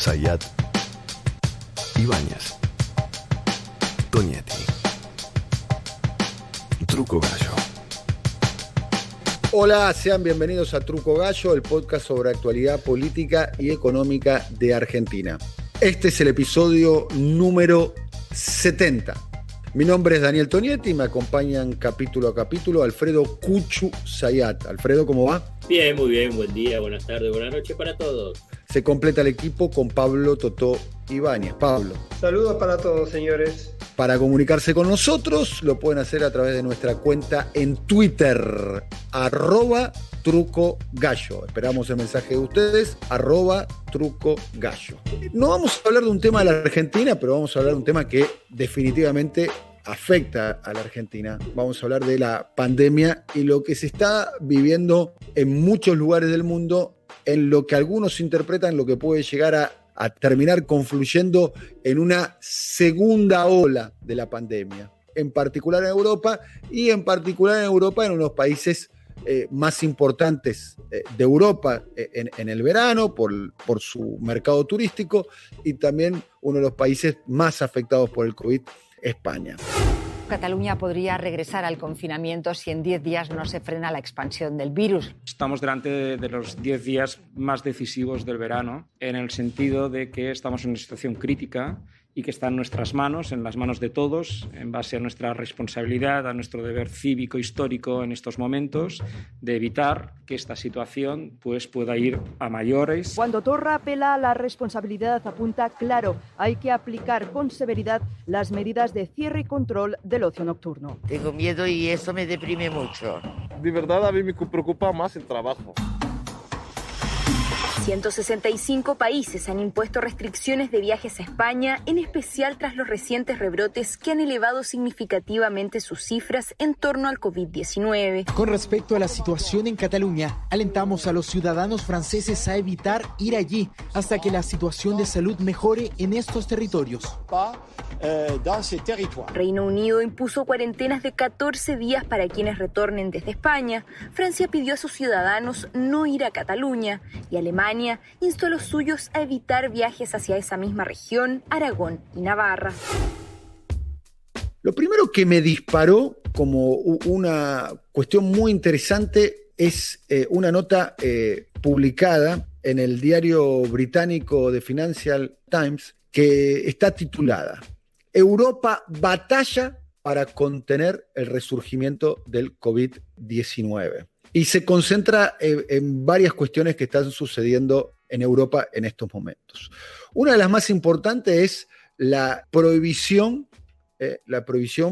Zayat, Ibáñez, Tonietti. Truco Gallo. Hola, sean bienvenidos a Truco Gallo, el podcast sobre actualidad política y económica de Argentina. Este es el episodio número 70. Mi nombre es Daniel Tonietti y me acompañan capítulo a capítulo Alfredo Cuchu Zayat. Alfredo, ¿cómo va? Bien, muy bien, buen día, buenas tardes, buenas noches para todos. Se completa el equipo con Pablo Totó Ibáñez. Pablo. Saludos para todos, señores. Para comunicarse con nosotros lo pueden hacer a través de nuestra cuenta en Twitter, @trucogallo. Esperamos el mensaje de ustedes, @trucogallo. No vamos a hablar de un tema de la Argentina, pero vamos a hablar de un tema que definitivamente afecta a la Argentina. Vamos a hablar de la pandemia y lo que se está viviendo en muchos lugares del mundo, en lo que algunos interpretan lo que puede llegar a terminar confluyendo en una segunda ola de la pandemia, en particular en Europa en unos países más importantes de Europa en el verano por su mercado turístico y también uno de los países más afectados por el COVID, España. Cataluña podría regresar al confinamiento si en 10 días no se frena la expansión del virus. Estamos delante de los 10 días más decisivos del verano, en el sentido de que estamos en una situación crítica y que está en nuestras manos, en las manos de todos, en base a nuestra responsabilidad, a nuestro deber cívico histórico en estos momentos, de evitar que esta situación pueda ir a mayores. Cuando Torra apela a la responsabilidad, apunta claro, hay que aplicar con severidad las medidas de cierre y control del ocio nocturno. Tengo miedo y eso me deprime mucho. De verdad a mí me preocupa más el trabajo. 165 países han impuesto restricciones de viajes a España, en especial tras los recientes rebrotes que han elevado significativamente sus cifras en torno al COVID-19. Con respecto a la situación en Cataluña, alentamos a los ciudadanos franceses a evitar ir allí hasta que la situación de salud mejore en estos territorios. Reino Unido impuso cuarentenas de 14 días para quienes retornen desde España. Francia pidió a sus ciudadanos no ir a Cataluña y Alemania instó a los suyos a evitar viajes hacia esa misma región, Aragón y Navarra. Lo primero que me disparó como una cuestión muy interesante es una nota publicada en el diario británico The Financial Times que está titulada Europa batalla para contener el resurgimiento del COVID-19. Y se concentra en varias cuestiones que están sucediendo en Europa en estos momentos. Una de las más importantes es la prohibición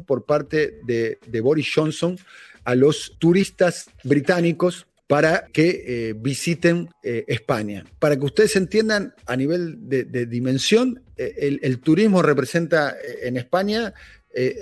por parte de Boris Johnson a los turistas británicos para que visiten España. Para que ustedes entiendan, a nivel de dimensión, el turismo representa en España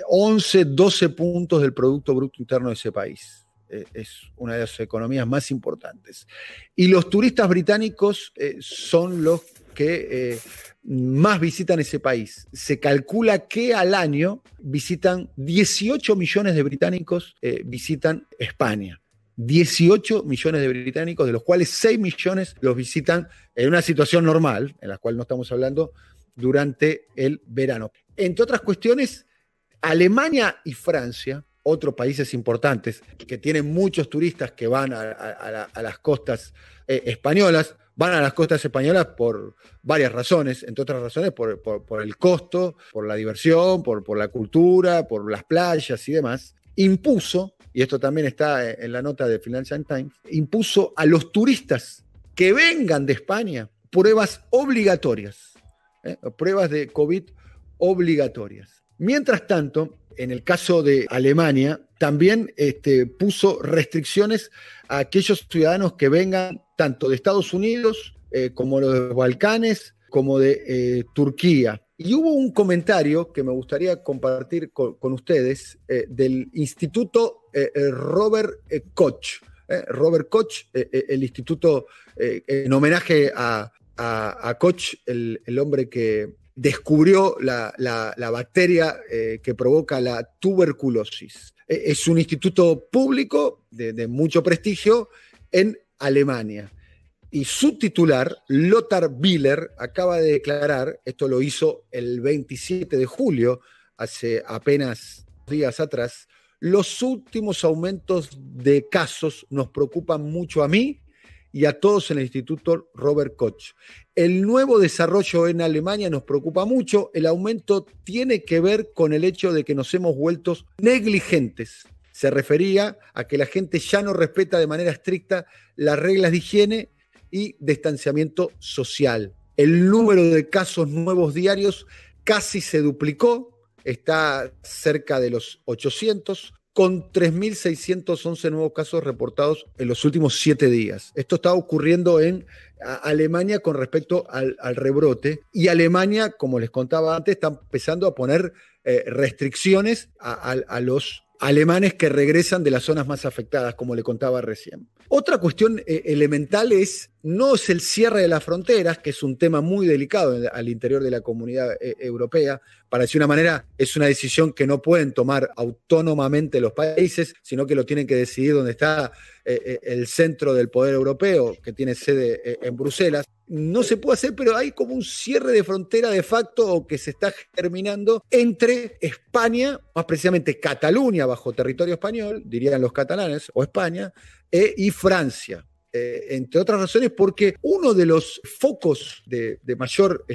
11-12 puntos del Producto Bruto Interno de ese país. Es una de las economías más importantes. Y los turistas británicos son los que más visitan ese país. Se calcula que al año visitan 18 millones de británicos visitan España. 18 millones de británicos, de los cuales 6 millones los visitan en una situación normal, en la cual no estamos hablando, durante el verano. Entre otras cuestiones, Alemania y Francia, otros países importantes que tienen muchos turistas que van a las costas españolas, van a las costas españolas por varias razones, entre otras razones por el costo, por la diversión, por la cultura, por las playas y demás, impuso, y esto también está en la nota de Financial Times, impuso a los turistas que vengan de España pruebas obligatorias, pruebas de COVID obligatorias. Mientras tanto, en el caso de Alemania, también puso restricciones a aquellos ciudadanos que vengan tanto de Estados Unidos como de los Balcanes, como de Turquía. Y hubo un comentario que me gustaría compartir con ustedes del Instituto Robert Koch. Robert Koch, el instituto en homenaje a Koch, el hombre que descubrió la bacteria que provoca la tuberculosis. Es un instituto público de mucho prestigio en Alemania. Y su titular, Lothar Wieler, acaba de declarar, esto lo hizo el 27 de julio, hace apenas días atrás, los últimos aumentos de casos nos preocupan mucho a mí y a todos en el Instituto Robert Koch. El nuevo desarrollo en Alemania nos preocupa mucho. El aumento tiene que ver con el hecho de que nos hemos vuelto negligentes. Se refería a que la gente ya no respeta de manera estricta las reglas de higiene y distanciamiento social. El número de casos nuevos diarios casi se duplicó, está cerca de los 800, con 3.611 nuevos casos reportados en los últimos 7 días. Esto está ocurriendo en Alemania con respecto al rebrote, y Alemania, como les contaba antes, está empezando a poner restricciones a los alemanes que regresan de las zonas más afectadas, como le contaba recién. Otra cuestión elemental no es el cierre de las fronteras, que es un tema muy delicado al interior de la comunidad europea. Para decir una manera, es una decisión que no pueden tomar autónomamente los países, sino que lo tienen que decidir donde está el centro del poder europeo, que tiene sede en Bruselas. No se puede hacer, pero hay como un cierre de frontera de facto que se está germinando entre España, más precisamente Cataluña bajo territorio español, dirían los catalanes, o España, y Francia. Entre otras razones porque uno de los focos de mayor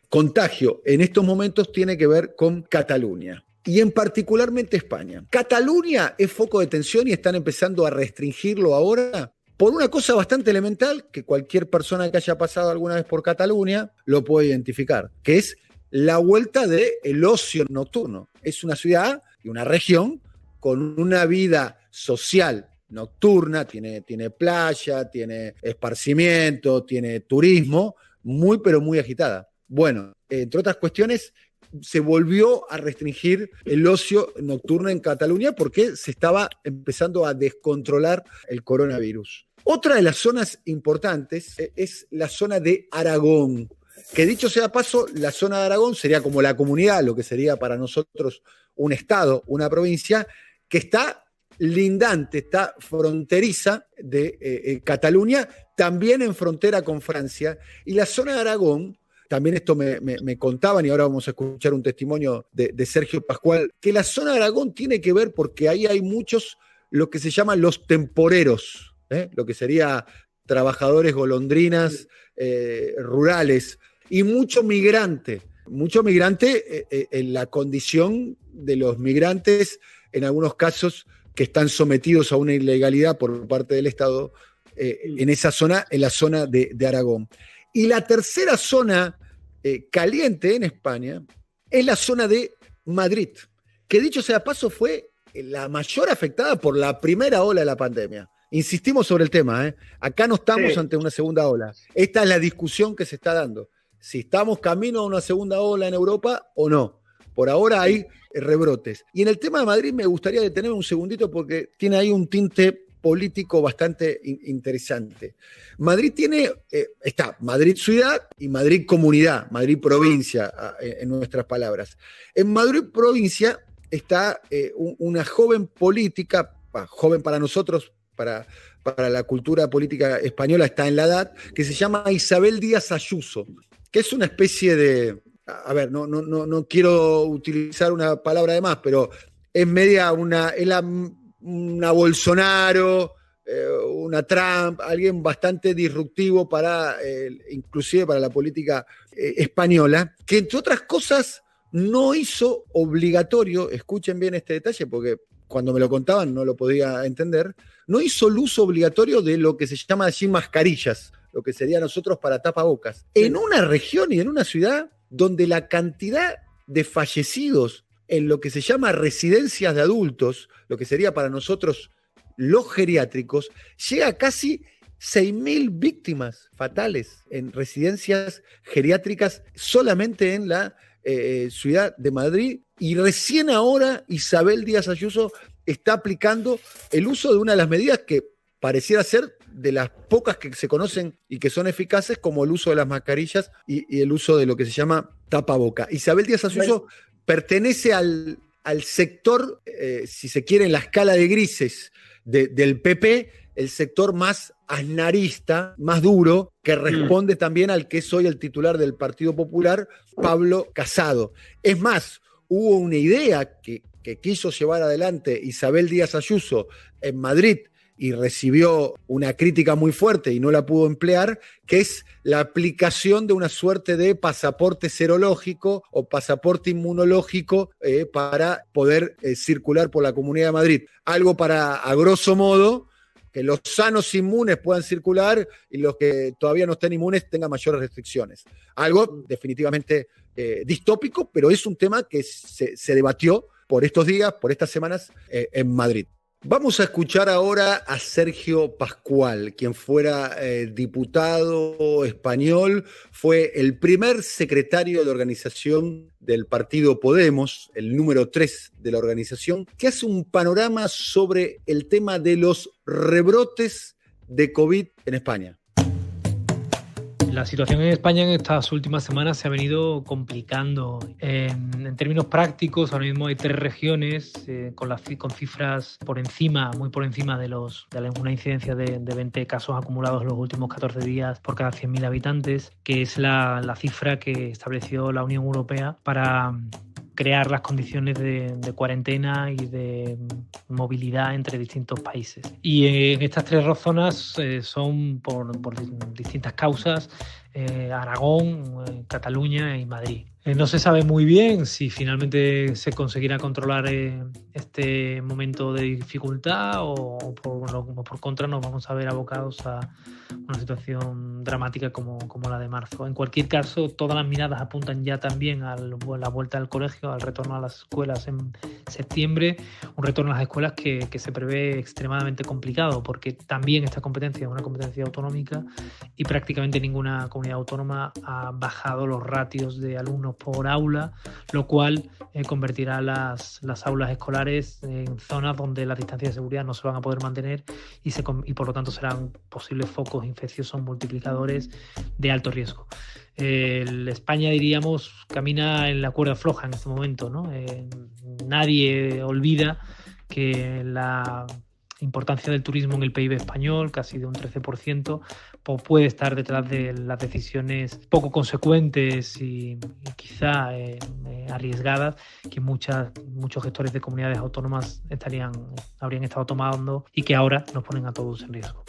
contagio en estos momentos tiene que ver con Cataluña. Y en particularmente España. Cataluña es foco de tensión y están empezando a restringirlo ahora por una cosa bastante elemental que cualquier persona que haya pasado alguna vez por Cataluña lo puede identificar, que es la vuelta del ocio nocturno. Es una ciudad y una región con una vida social nocturna, tiene playa, tiene esparcimiento, tiene turismo, muy pero muy agitada. Bueno, entre otras cuestiones, se volvió a restringir el ocio nocturno en Cataluña porque se estaba empezando a descontrolar el coronavirus. Otra de las zonas importantes es la zona de Aragón, que dicho sea paso, la zona de Aragón sería como la comunidad, lo que sería para nosotros un estado, una provincia, que está lindante, está fronteriza de Cataluña, también en frontera con Francia, y la zona de Aragón, también esto me contaban, y ahora vamos a escuchar un testimonio de Sergio Pascual, que la zona de Aragón tiene que ver porque ahí hay muchos, lo que se llaman los temporeros, lo que sería trabajadores golondrinas rurales, y mucho migrante en la condición de los migrantes, en algunos casos que están sometidos a una ilegalidad por parte del Estado, en esa zona, en la zona de Aragón. Y la tercera zona caliente en España es la zona de Madrid, que dicho sea paso fue la mayor afectada por la primera ola de la pandemia. Insistimos sobre el tema, acá no estamos ante una segunda ola. Esta es la discusión que se está dando. Si estamos camino a una segunda ola en Europa o no. Por ahora hay rebrotes. Y en el tema de Madrid me gustaría detenerme un segundito porque tiene ahí un tinte político bastante interesante. Madrid está Madrid ciudad y Madrid comunidad, Madrid provincia, en nuestras palabras. En Madrid provincia está una joven política, joven para nosotros, para la cultura política española está en la edad, que se llama Isabel Díaz Ayuso, que es una especie de, a ver, no quiero utilizar una palabra de más, pero es media una Bolsonaro, una Trump, alguien bastante disruptivo inclusive para la política española, que entre otras cosas no hizo obligatorio, escuchen bien este detalle porque cuando me lo contaban no lo podía entender, no hizo el uso obligatorio de lo que se llama allí mascarillas, lo que sería nosotros para tapabocas, en una región y en una ciudad donde la cantidad de fallecidos en lo que se llama residencias de adultos, lo que sería para nosotros los geriátricos, llega a casi 6.000 víctimas fatales en residencias geriátricas solamente en la ciudad de Madrid, y recién ahora Isabel Díaz Ayuso está aplicando el uso de una de las medidas que pareciera ser de las pocas que se conocen y que son eficaces, como el uso de las mascarillas y el uso de lo que se llama tapaboca. Isabel Díaz Ayuso pertenece al sector, si se quiere, en la escala de grises del PP, el sector más aznarista, más duro, que responde también al que es hoy el titular del Partido Popular, Pablo Casado. Es más, hubo una idea que quiso llevar adelante Isabel Díaz Ayuso en Madrid y recibió una crítica muy fuerte y no la pudo emplear, que es la aplicación de una suerte de pasaporte serológico o pasaporte inmunológico para poder circular por la Comunidad de Madrid. Algo para, a grosso modo, que los sanos inmunes puedan circular y los que todavía no estén inmunes tengan mayores restricciones. Algo definitivamente distópico, pero es un tema que se debatió por estos días, por estas semanas en Madrid. Vamos a escuchar ahora a Sergio Pascual, quien fuera diputado español, fue el primer secretario de organización del partido Podemos, el número 3 de la organización, que hace un panorama sobre el tema de los rebrotes de COVID en España. La situación en España en estas últimas semanas se ha venido complicando. En términos prácticos, ahora mismo hay 3 regiones con cifras muy por encima de una incidencia de 20 casos acumulados en los últimos 14 días por cada 100.000 habitantes, que es la cifra que estableció la Unión Europea para crear las condiciones de cuarentena y de movilidad entre distintos países. Y en estas 3 zonas son por distintas causas, Aragón, Cataluña y Madrid. No se sabe muy bien si finalmente se conseguirá controlar este momento de dificultad o por contra nos vamos a ver abocados a una situación dramática como la de marzo. En cualquier caso, todas las miradas apuntan ya también a la vuelta al colegio, al retorno a las escuelas en septiembre, un retorno a las escuelas que se prevé extremadamente complicado porque también esta competencia es una competencia autonómica y prácticamente ninguna comunidad autónoma ha bajado los ratios de alumnos por aula, lo cual convertirá las aulas escolares en zonas donde las distancias de seguridad no se van a poder mantener y por lo tanto serán posibles focos infecciosos multiplicadores de alto riesgo. España, diríamos, camina en la cuerda floja en este momento, ¿no? Nadie olvida que la importancia del turismo en el PIB español, casi de un 13%, puede estar detrás de las decisiones poco consecuentes y quizá arriesgadas que muchos gestores de comunidades autónomas habrían estado tomando y que ahora nos ponen a todos en riesgo.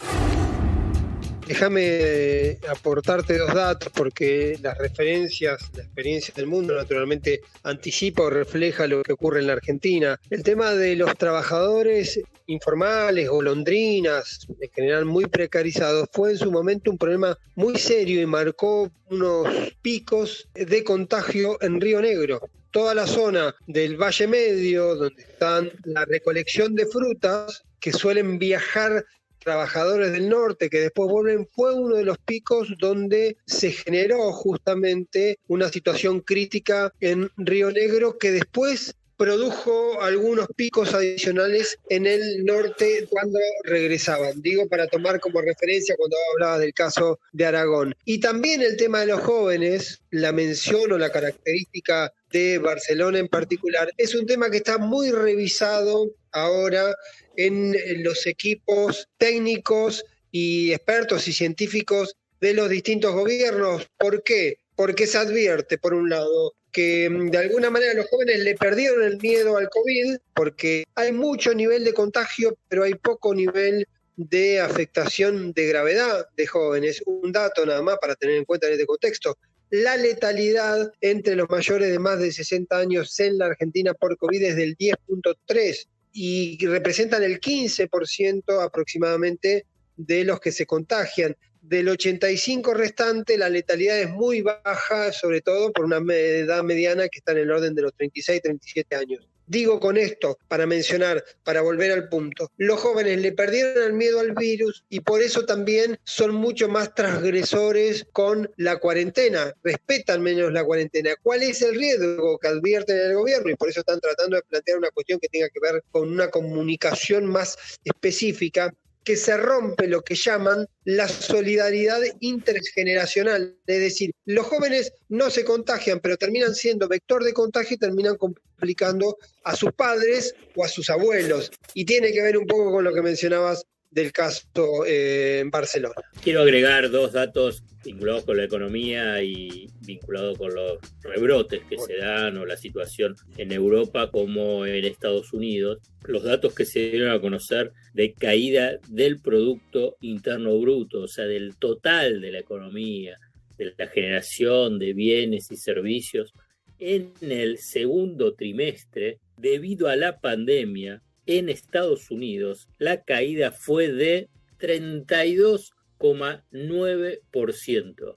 Déjame aportarte 2 datos porque las referencias, la experiencia del mundo naturalmente anticipa o refleja lo que ocurre en la Argentina. El tema de los trabajadores informales, golondrinas, en general muy precarizados, fue en su momento un problema muy serio y marcó unos picos de contagio en Río Negro. Toda la zona del Valle Medio, donde están la recolección de frutas, que suelen viajar trabajadores del norte que después vuelven, fue uno de los picos donde se generó justamente una situación crítica en Río Negro que después produjo algunos picos adicionales en el norte cuando regresaban. Digo, para tomar como referencia cuando hablaba del caso de Aragón. Y también el tema de los jóvenes, la mención o la característica de Barcelona en particular, es un tema que está muy revisado ahora en los equipos técnicos y expertos y científicos de los distintos gobiernos. ¿Por qué? Porque se advierte, por un lado, que de alguna manera los jóvenes le perdieron el miedo al COVID, porque hay mucho nivel de contagio, pero hay poco nivel de afectación de gravedad de jóvenes. Un dato nada más para tener en cuenta en este contexto. La letalidad entre los mayores de más de 60 años en la Argentina por COVID es del 10.3%. Y representan el 15% aproximadamente de los que se contagian. Del 85% restante, la letalidad es muy baja, sobre todo por una edad mediana que está en el orden de los 36, 37 años. Digo con esto, para mencionar, para volver al punto, los jóvenes le perdieron el miedo al virus y por eso también son mucho más transgresores con la cuarentena, respetan menos la cuarentena. ¿Cuál es el riesgo que advierten en el gobierno? Y por eso están tratando de plantear una cuestión que tenga que ver con una comunicación más específica, que se rompe lo que llaman la solidaridad intergeneracional. Es decir, los jóvenes no se contagian, pero terminan siendo vector de contagio y terminan complicando a sus padres o a sus abuelos. Y tiene que ver un poco con lo que mencionabas del caso en Barcelona. Quiero agregar 2 datos vinculados con la economía y vinculados con los rebrotes que se dan o la situación en Europa como en Estados Unidos. Los datos que se dieron a conocer de caída del Producto Interno Bruto, o sea, del total de la economía, de la generación de bienes y servicios en el segundo trimestre, debido a la pandemia, en Estados Unidos la caída fue de 32,9%.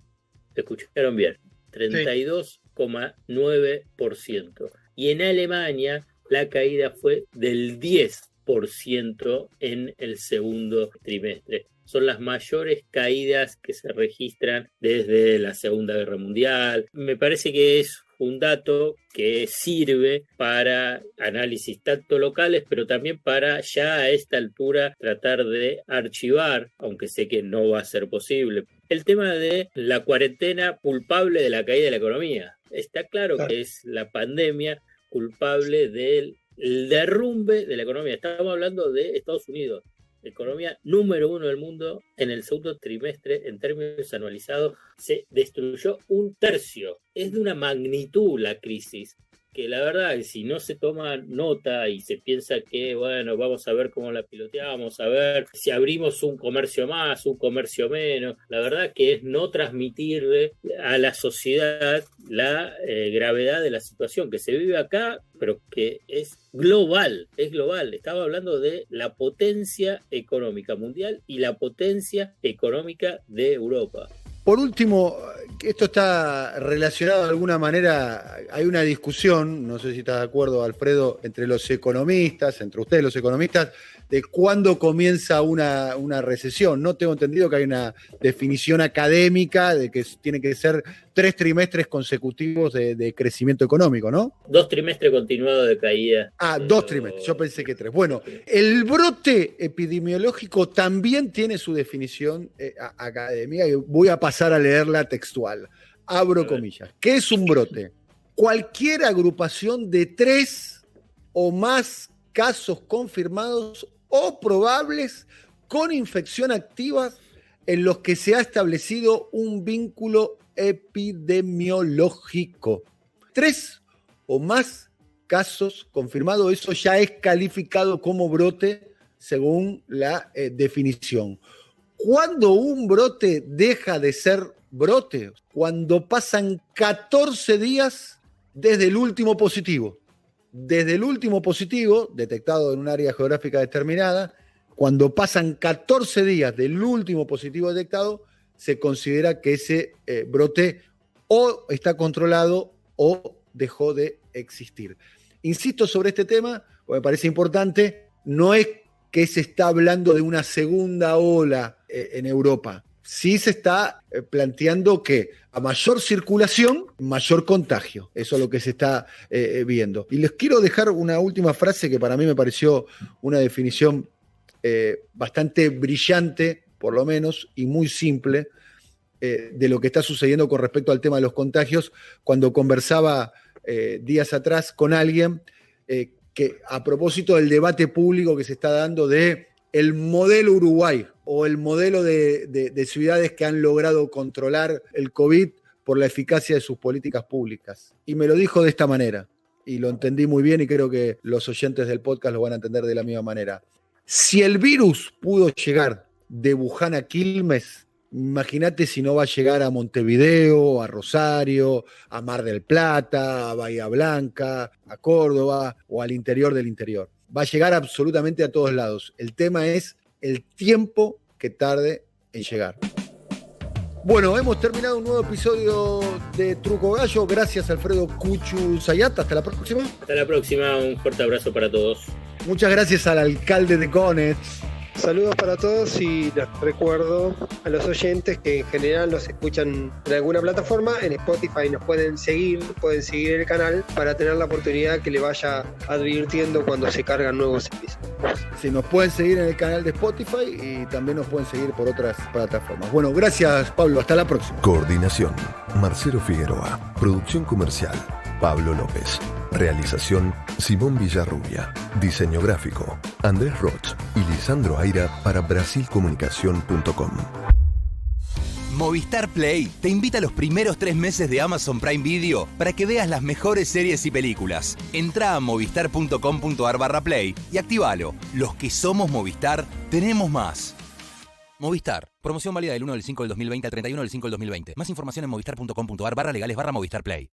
¿Escucharon bien? 32,9%. Y en Alemania la caída fue del 10% en el segundo trimestre. Son las mayores caídas que se registran desde la Segunda Guerra Mundial. Me parece que es un dato que sirve para análisis tanto locales, pero también para ya a esta altura tratar de archivar, aunque sé que no va a ser posible, el tema de la cuarentena culpable de la caída de la economía. Está claro que es la pandemia culpable del derrumbe de la economía. Estamos hablando de Estados Unidos, economía número 1 del mundo. En el segundo trimestre, en términos anualizados, se destruyó 1/3. Es de una magnitud la crisis, que la verdad, si no se toma nota y se piensa que, bueno, vamos a ver cómo la piloteamos, a ver si abrimos un comercio más, un comercio menos, la verdad que es no transmitirle a la sociedad la gravedad de la situación que se vive acá, pero que es global, Estaba hablando de la potencia económica mundial y la potencia económica de Europa. Por último, esto está relacionado de alguna manera, hay una discusión, no sé si estás de acuerdo, Alfredo, entre los economistas, entre ustedes los economistas, de cuándo comienza una recesión. No tengo entendido que hay una definición académica de que tiene que ser 3 trimestres consecutivos de crecimiento económico, ¿no? 2 trimestres continuados de caída. 2 trimestres, yo pensé que 3. Bueno, el brote epidemiológico también tiene su definición académica y voy a pasar a leerla textual. Abro comillas. ¿Qué es un brote? Cualquier agrupación de 3 o más casos confirmados o probables con infección activa en los que se ha establecido un vínculo epidemiológico. 3 o más casos confirmados, eso ya es calificado como brote según la definición. ¿Cuándo un brote deja de ser brote? Cuando pasan 14 días desde el último positivo. Desde el último positivo, detectado en un área geográfica determinada, cuando pasan 14 días del último positivo detectado, se considera que ese brote o está controlado o dejó de existir. Insisto sobre este tema, porque me parece importante, no es que se está hablando de una segunda ola en Europa. Sí se está planteando que a mayor circulación, mayor contagio. Eso es lo que se está viendo. Y les quiero dejar una última frase que para mí me pareció una definición bastante brillante, por lo menos, y muy simple, de lo que está sucediendo con respecto al tema de los contagios, cuando conversaba días atrás con alguien que a propósito del debate público que se está dando de el modelo Uruguay o el modelo de ciudades que han logrado controlar el COVID por la eficacia de sus políticas públicas. Y me lo dijo de esta manera, y lo entendí muy bien y creo que los oyentes del podcast lo van a entender de la misma manera. Si el virus pudo llegar de Wuhan a Quilmes, imagínate si no va a llegar a Montevideo, a Rosario, a Mar del Plata, a Bahía Blanca, a Córdoba o al interior del interior. Va a llegar absolutamente a todos lados. El tema es el tiempo que tarde en llegar. Bueno, hemos terminado un nuevo episodio de Truco Gallo. Gracias, Alfredo Cuchu Sayata. Hasta la próxima. Hasta la próxima. Un fuerte abrazo para todos. Muchas gracias al alcalde de Gónez. Saludos para todos y les recuerdo a los oyentes que en general nos escuchan en alguna plataforma, en Spotify nos pueden seguir el canal para tener la oportunidad que le vaya advirtiendo cuando se cargan nuevos episodios. Sí, nos pueden seguir en el canal de Spotify y también nos pueden seguir por otras plataformas. Bueno, gracias Pablo, hasta la próxima. Coordinación, Marcelo Figueroa. Producción comercial, Pablo López. Realización, Simón Villarrubia. Diseño gráfico, Andrés Roch. y Lisandro Aira para brasilcomunicación.com. Movistar Play te invita a los primeros 3 meses de Amazon Prime Video para que veas las mejores series y películas. Entrá a movistar.com.ar/play y actívalo. Los que somos Movistar, tenemos más. Movistar. Promoción válida del 1 del 5 del 2020 al 31 del 5 del 2020. Más información en movistar.com.ar/legales/Movistar Play.